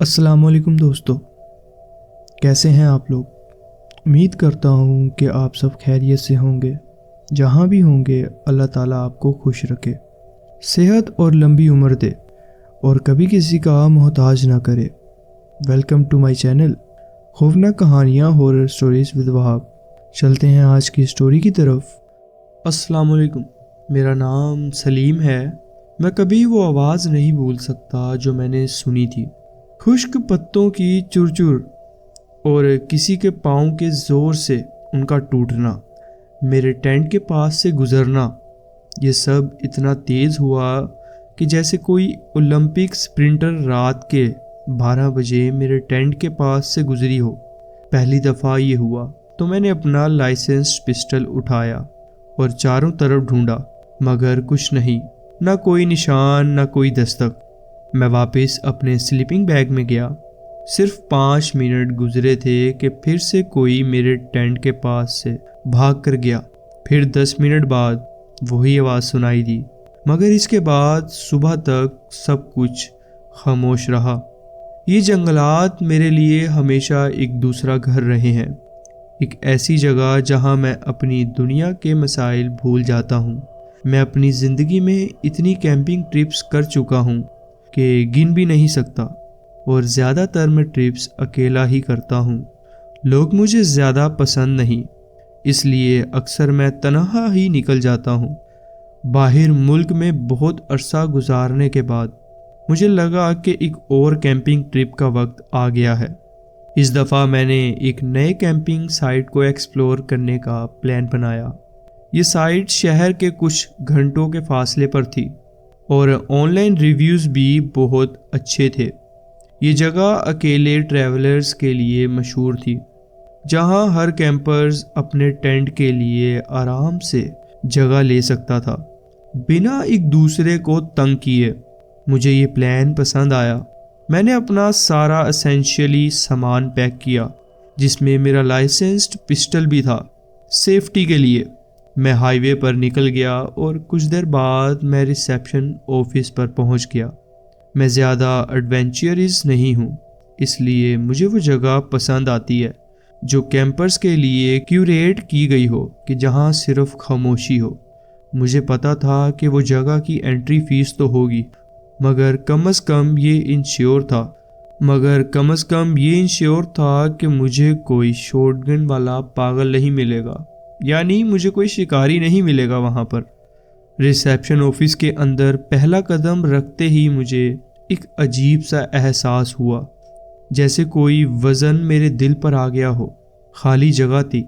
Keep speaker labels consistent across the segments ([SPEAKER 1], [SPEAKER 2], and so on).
[SPEAKER 1] السلام علیکم دوستو، کیسے ہیں آپ لوگ؟ امید کرتا ہوں کہ آپ سب خیریت سے ہوں گے۔ جہاں بھی ہوں گے اللہ تعالیٰ آپ کو خوش رکھے، صحت اور لمبی عمر دے، اور کبھی کسی کا محتاج نہ کرے۔ ویلکم ٹو مائی چینل خوفناک کہانیاں ہورر سٹوریز ود وہاب۔ چلتے ہیں آج کی سٹوری کی طرف۔ السلام علیکم، میرا نام سلیم ہے۔ میں کبھی وہ آواز نہیں بھول سکتا جو میں نے سنی تھی، خشک پتوں کی چرچر اور کسی کے پاؤں کے زور سے ان کا ٹوٹنا، میرے ٹینٹ کے پاس سے گزرنا۔ یہ سب اتنا تیز ہوا کہ جیسے کوئی اولمپک سپرنٹر رات کے 12 بجے میرے ٹینٹ کے پاس سے گزری ہو۔ پہلی دفعہ یہ ہوا تو میں نے اپنا لائسنس پسٹل اٹھایا اور چاروں طرف ڈھونڈا، مگر کچھ نہیں، نہ کوئی نشان، نہ کوئی دستک۔ میں واپس اپنے سلیپنگ بیگ میں گیا۔ صرف 5 منٹ گزرے تھے کہ پھر سے کوئی میرے ٹینٹ کے پاس سے بھاگ کر گیا۔ پھر 10 منٹ بعد وہی آواز سنائی دی، مگر اس کے بعد صبح تک سب کچھ خاموش رہا۔ یہ جنگلات میرے لیے ہمیشہ ایک دوسرا گھر رہے ہیں، ایک ایسی جگہ جہاں میں اپنی دنیا کے مسائل بھول جاتا ہوں۔ میں اپنی زندگی میں اتنی کیمپنگ ٹرپس کر چکا ہوں کہ گن بھی نہیں سکتا، اور زیادہ تر میں ٹرپس اکیلا ہی کرتا ہوں۔ لوگ مجھے زیادہ پسند نہیں، اس لیے اکثر میں تنہا ہی نکل جاتا ہوں۔ باہر ملک میں بہت عرصہ گزارنے کے بعد مجھے لگا کہ ایک اور کیمپنگ ٹرپ کا وقت آ گیا ہے۔ اس دفعہ میں نے ایک نئے کیمپنگ سائٹ کو ایکسپلور کرنے کا پلان بنایا۔ یہ سائٹ شہر کے کچھ گھنٹوں کے فاصلے پر تھی، اور آن لائن ریویوز بھی بہت اچھے تھے۔ یہ جگہ اکیلے ٹریولرز کے لیے مشہور تھی، جہاں ہر کیمپرز اپنے ٹینٹ کے لیے آرام سے جگہ لے سکتا تھا، بنا ایک دوسرے کو تنگ کیے۔ مجھے یہ پلان پسند آیا۔ میں نے اپنا سارا اسینشیلی سامان پیک کیا، جس میں میرا لائسنسڈ پسٹل بھی تھا، سیفٹی کے لیے۔ میں ہائی وے پر نکل گیا اور کچھ دیر بعد میں ریسیپشن آفس پر پہنچ گیا۔ میں زیادہ ایڈونچرس نہیں ہوں، اس لیے مجھے وہ جگہ پسند آتی ہے جو کیمپرز کے لیے کیوریٹ کی گئی ہو، کہ جہاں صرف خاموشی ہو۔ مجھے پتا تھا کہ وہ جگہ کی انٹری فیس تو ہوگی، مگر کم از کم یہ انشیور تھا کہ مجھے کوئی شارٹ گن والا پاگل نہیں ملے گا، یعنی مجھے کوئی شکاری نہیں ملے گا وہاں پر۔ ریسیپشن آفس کے اندر پہلا قدم رکھتے ہی مجھے ایک عجیب سا احساس ہوا، جیسے کوئی وزن میرے دل پر آ گیا ہو۔ خالی جگہ تھی،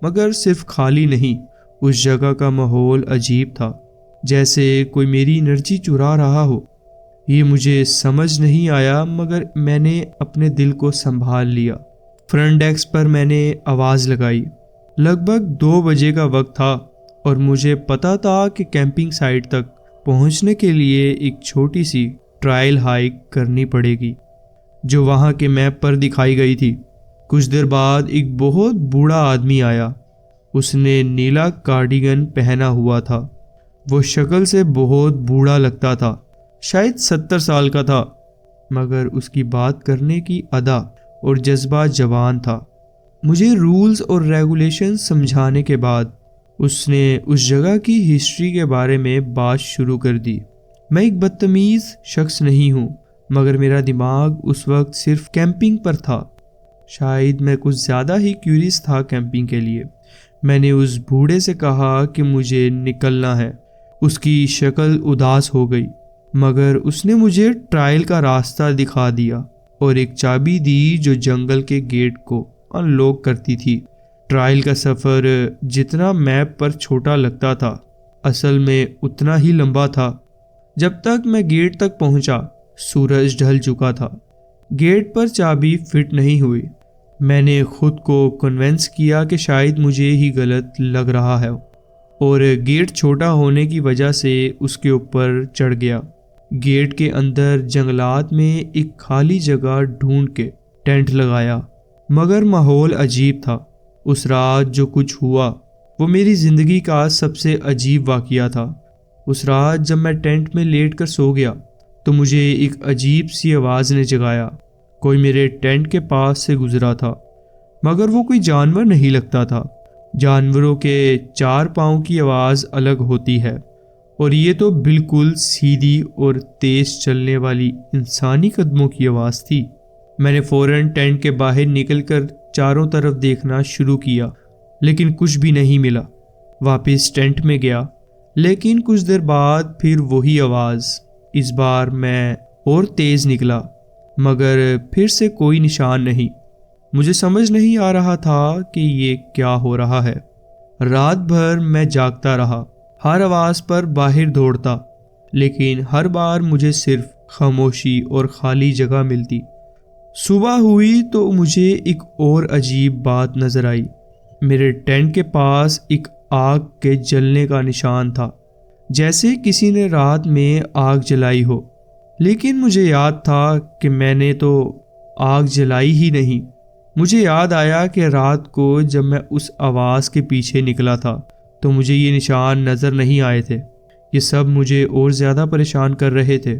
[SPEAKER 1] مگر صرف خالی نہیں، اس جگہ کا ماحول عجیب تھا، جیسے کوئی میری انرجی چرا رہا ہو۔ یہ مجھے سمجھ نہیں آیا، مگر میں نے اپنے دل کو سنبھال لیا۔ فرنٹ ڈیسک پر میں نے آواز لگائی۔ لگ بھگ 2 بجے کا وقت تھا، اور مجھے پتا تھا کہ کیمپنگ سائٹ تک پہنچنے کے لیے ایک چھوٹی سی ٹرائل ہائیک کرنی پڑے گی، جو وہاں کے میپ پر دکھائی گئی تھی۔ کچھ دیر بعد ایک بہت بوڑھا آدمی آیا۔ اس نے نیلا کارڈیگن پہنا ہوا تھا۔ وہ شکل سے بہت بوڑھا لگتا تھا، شاید 70 سال کا تھا، مگر اس کی بات کرنے کی ادا اور جذبہ جوان تھا۔ مجھے رولز اور ریگولیشنز سمجھانے کے بعد اس نے اس جگہ کی ہسٹری کے بارے میں بات شروع کر دی۔ میں ایک بدتمیز شخص نہیں ہوں، مگر میرا دماغ اس وقت صرف کیمپنگ پر تھا۔ شاید میں کچھ زیادہ ہی کیوریس تھا کیمپنگ کے لیے۔ میں نے اس بوڑھے سے کہا کہ مجھے نکلنا ہے۔ اس کی شکل اداس ہو گئی، مگر اس نے مجھے ٹرائل کا راستہ دکھا دیا اور ایک چابی دی جو جنگل کے گیٹ کو ان لاک کرتی تھی۔ ٹرائل کا سفر جتنا میپ پر چھوٹا لگتا تھا، اصل میں اتنا ہی لمبا تھا۔ جب تک میں گیٹ تک پہنچا، سورج ڈھل چکا تھا۔ گیٹ پر چابی فٹ نہیں ہوئی۔ میں نے خود کو کنونس کیا کہ شاید مجھے ہی غلط لگ رہا ہے، اور گیٹ چھوٹا ہونے کی وجہ سے اس کے اوپر چڑھ گیا۔ گیٹ کے اندر جنگلات میں ایک خالی جگہ ڈھونڈ کے ٹینٹ لگایا، مگر ماحول عجیب تھا۔ اس رات جو کچھ ہوا وہ میری زندگی کا سب سے عجیب واقعہ تھا۔ اس رات جب میں ٹینٹ میں لیٹ کر سو گیا تو مجھے ایک عجیب سی آواز نے جگایا۔ کوئی میرے ٹینٹ کے پاس سے گزرا تھا، مگر وہ کوئی جانور نہیں لگتا تھا۔ جانوروں کے 4 پاؤں کی آواز الگ ہوتی ہے، اور یہ تو بالکل سیدھی اور تیز چلنے والی انسانی قدموں کی آواز تھی۔ میں نے فوراً ٹینٹ کے باہر نکل کر چاروں طرف دیکھنا شروع کیا، لیکن کچھ بھی نہیں ملا۔ واپس ٹینٹ میں گیا، لیکن کچھ دیر بعد پھر وہی آواز۔ اس بار میں اور تیز نکلا، مگر پھر سے کوئی نشان نہیں۔ مجھے سمجھ نہیں آ رہا تھا کہ یہ کیا ہو رہا ہے۔ رات بھر میں جاگتا رہا، ہر آواز پر باہر دوڑتا، لیکن ہر بار مجھے صرف خاموشی اور خالی جگہ ملتی۔ صبح ہوئی تو مجھے ایک اور عجیب بات نظر آئی۔ میرے ٹینٹ کے پاس ایک آگ کے جلنے کا نشان تھا، جیسے کسی نے رات میں آگ جلائی ہو، لیکن مجھے یاد تھا کہ میں نے تو آگ جلائی ہی نہیں۔ مجھے یاد آیا کہ رات کو جب میں اس آواز کے پیچھے نکلا تھا تو مجھے یہ نشان نظر نہیں آئے تھے۔ یہ سب مجھے اور زیادہ پریشان کر رہے تھے۔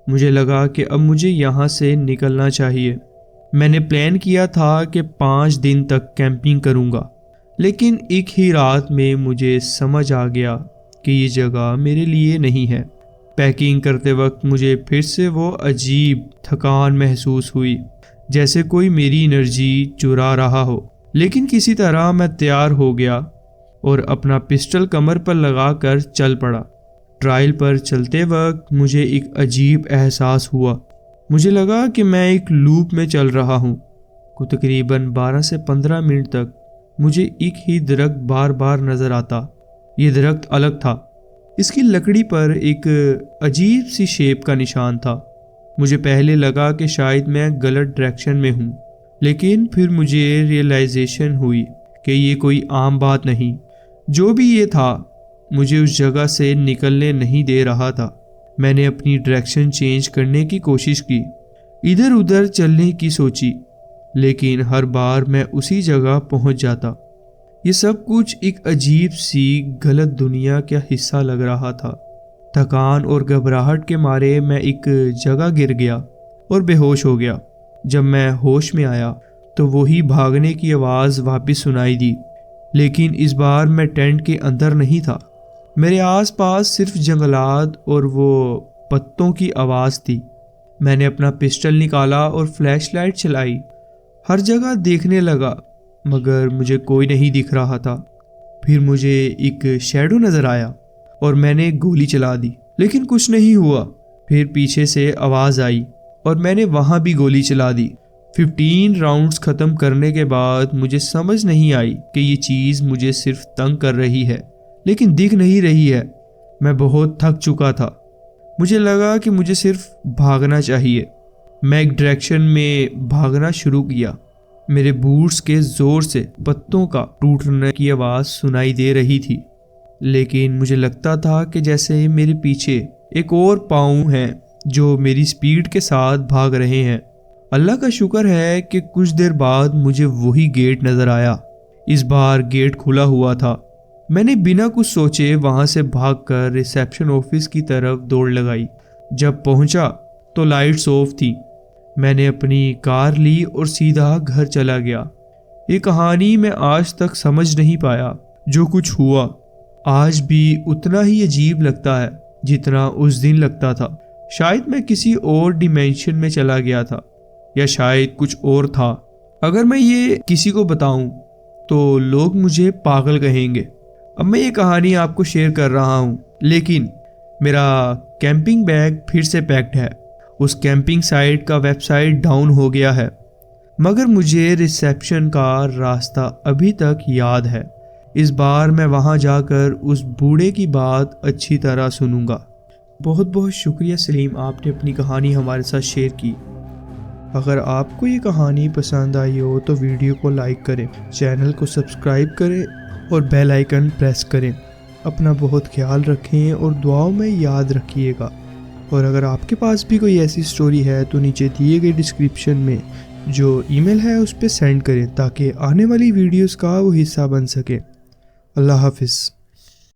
[SPEAKER 1] مجھے لگا کہ اب مجھے یہاں سے نکلنا چاہیے۔ میں نے پلان کیا تھا کہ 5 دن تک کیمپنگ کروں گا، لیکن ایک ہی رات میں مجھے سمجھ آ گیا کہ یہ جگہ میرے لیے نہیں ہے۔ پیکنگ کرتے وقت مجھے پھر سے وہ عجیب تھکان محسوس ہوئی، جیسے کوئی میری انرجی چرا رہا ہو، لیکن کسی طرح میں تیار ہو گیا اور اپنا پسٹل کمر پر لگا کر چل پڑا۔ ٹرائل پر چلتے وقت مجھے ایک عجیب احساس ہوا۔ مجھے لگا کہ میں ایک لوپ میں چل رہا ہوں۔ تقریباً 12 سے 15 منٹ تک مجھے ایک ہی درخت بار بار نظر آتا۔ یہ درخت الگ تھا، اس کی لکڑی پر ایک عجیب سی شیپ کا نشان تھا۔ مجھے پہلے لگا کہ شاید میں غلط ڈائریکشن میں ہوں، لیکن پھر مجھے ریئلائزیشن ہوئی کہ یہ کوئی عام بات نہیں۔ جو بھی یہ تھا، مجھے اس جگہ سے نکلنے نہیں دے رہا تھا۔ میں نے اپنی ڈائریکشن چینج کرنے کی کوشش کی، ادھر ادھر چلنے کی سوچی، لیکن ہر بار میں اسی جگہ پہنچ جاتا۔ یہ سب کچھ ایک عجیب سی غلط دنیا کا حصہ لگ رہا تھا۔ تھکان اور گھبراہٹ کے مارے میں ایک جگہ گر گیا اور بے ہوش ہو گیا۔ جب میں ہوش میں آیا تو وہی بھاگنے کی آواز واپس سنائی دی، لیکن اس بار میں ٹینٹ کے اندر نہیں تھا۔ میرے آس پاس صرف جنگلات اور وہ پتوں کی آواز تھی۔ میں نے اپنا پسٹل نکالا اور فلیش لائٹ چلائی، ہر جگہ دیکھنے لگا، مگر مجھے کوئی نہیں دکھ رہا تھا۔ پھر مجھے ایک شیڈو نظر آیا اور میں نے گولی چلا دی، لیکن کچھ نہیں ہوا۔ پھر پیچھے سے آواز آئی اور میں نے وہاں بھی گولی چلا دی۔ 15 راؤنڈز ختم کرنے کے بعد مجھے سمجھ نہیں آئی کہ یہ چیز مجھے صرف تنگ کر رہی ہے، لیکن دکھ نہیں رہی ہے۔ میں بہت تھک چکا تھا۔ مجھے لگا کہ مجھے صرف بھاگنا چاہیے۔ میں ایک ڈائریکشن میں بھاگنا شروع کیا۔ میرے بوٹس کے زور سے پتوں کا ٹوٹنے کی آواز سنائی دے رہی تھی، لیکن مجھے لگتا تھا کہ جیسے میرے پیچھے ایک اور پاؤں ہیں جو میری سپیڈ کے ساتھ بھاگ رہے ہیں۔ اللہ کا شکر ہے کہ کچھ دیر بعد مجھے وہی گیٹ نظر آیا۔ اس بار گیٹ کھلا ہوا تھا۔ میں نے بنا کچھ سوچے وہاں سے بھاگ کر ریسیپشن آفس کی طرف دوڑ لگائی۔ جب پہنچا تو لائٹس آف تھی۔ میں نے اپنی کار لی اور سیدھا گھر چلا گیا۔ یہ کہانی میں آج تک سمجھ نہیں پایا۔ جو کچھ ہوا آج بھی اتنا ہی عجیب لگتا ہے جتنا اس دن لگتا تھا۔ شاید میں کسی اور ڈیمینشن میں چلا گیا تھا، یا شاید کچھ اور تھا۔ اگر میں یہ کسی کو بتاؤں تو لوگ مجھے پاگل کہیں گے۔ اب میں یہ کہانی آپ کو شیئر کر رہا ہوں، لیکن میرا کیمپنگ بیگ پھر سے پیکڈ ہے۔ اس کیمپنگ سائٹ کا ویب سائٹ ڈاؤن ہو گیا ہے، مگر مجھے ریسیپشن کا راستہ ابھی تک یاد ہے۔ اس بار میں وہاں جا کر اس بوڑھے کی بات اچھی طرح سنوں گا۔ بہت بہت شکریہ سلیم، آپ نے اپنی کہانی ہمارے ساتھ شیئر کی۔ اگر آپ کو یہ کہانی پسند آئی ہو تو ویڈیو کو لائک کریں، چینل کو سبسکرائب کریں اور بیل آئیکن پریس کریں۔ اپنا بہت خیال رکھیں اور دعاؤں میں یاد رکھیے گا۔ اور اگر آپ کے پاس بھی کوئی ایسی سٹوری ہے تو نیچے دیے گئے ڈسکرپشن میں جو ای میل ہے اس پہ سینڈ کریں تاکہ آنے والی ویڈیوز کا وہ حصہ بن سکے۔ اللہ حافظ۔